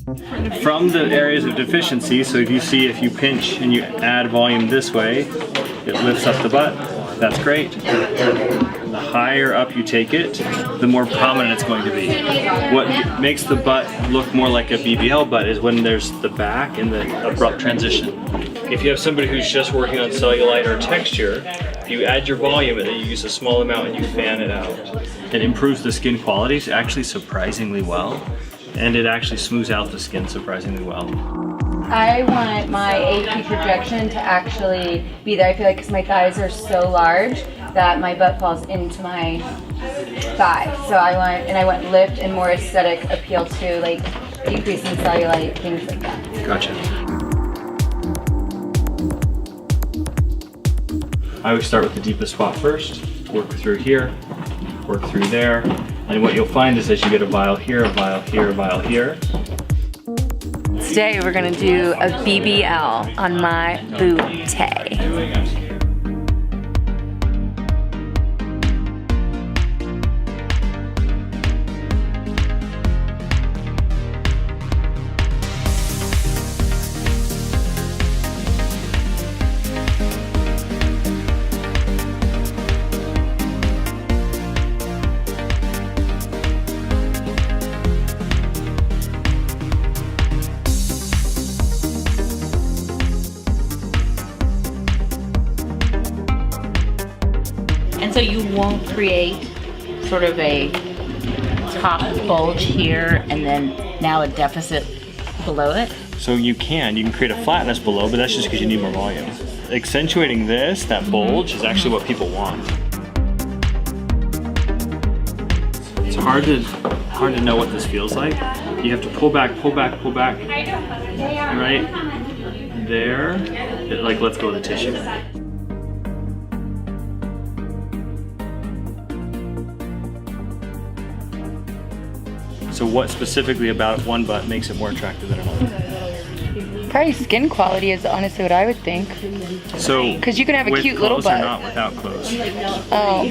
From the areas of deficiency, so if you pinch and you add volume this way, it lifts up the butt. That's great. The higher up you take it, the more prominent it's going to be. What makes the butt look more like a BBL butt is when there's the back and the abrupt transition. If you have somebody who's just working on cellulite or texture, you add your volume and then you use a small amount and you fan it out. It improves the skin qualities actually surprisingly well, and it actually smooths out the skin surprisingly well. I want my AP projection to actually be there. I feel like because my thighs are so large that my butt falls into my thigh. So I want lift and more aesthetic appeal to like decreasing cellulite, things like that. Gotcha. I always start with the deepest spot first, work through here, work through there, and what you'll find is that you get a vial here, a vial here, a vial here. Today we're gonna do a BBL on my bootay. And so you won't create sort of a top bulge here and then now a deficit below it? So you can create a flatness below, but that's just because you need more volume. Accentuating this, that bulge, is actually what people want. It's hard to know what this feels like. You have to pull back, pull back, pull back. Right there, it like lets go of the tissue. So what specifically about one butt makes it more attractive than another? Probably skin quality is honestly what I would think. So, because you can have a cute little with butt. clothes or not without clothes? Oh.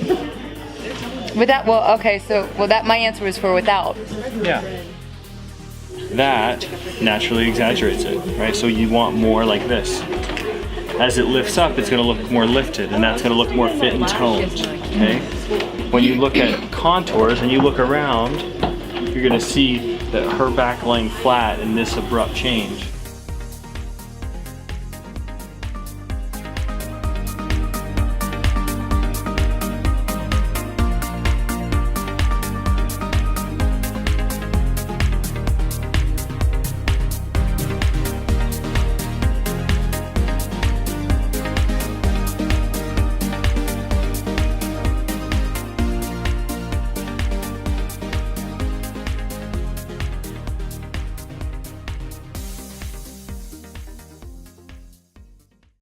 Without, well, okay, so, that my answer was for without. Yeah. That naturally exaggerates it, right? So you want more like this. As it lifts up, it's gonna look more lifted, and that's gonna look more fit and toned, okay? When you look at contours and you look around, you're gonna see that her back laying flat in this abrupt change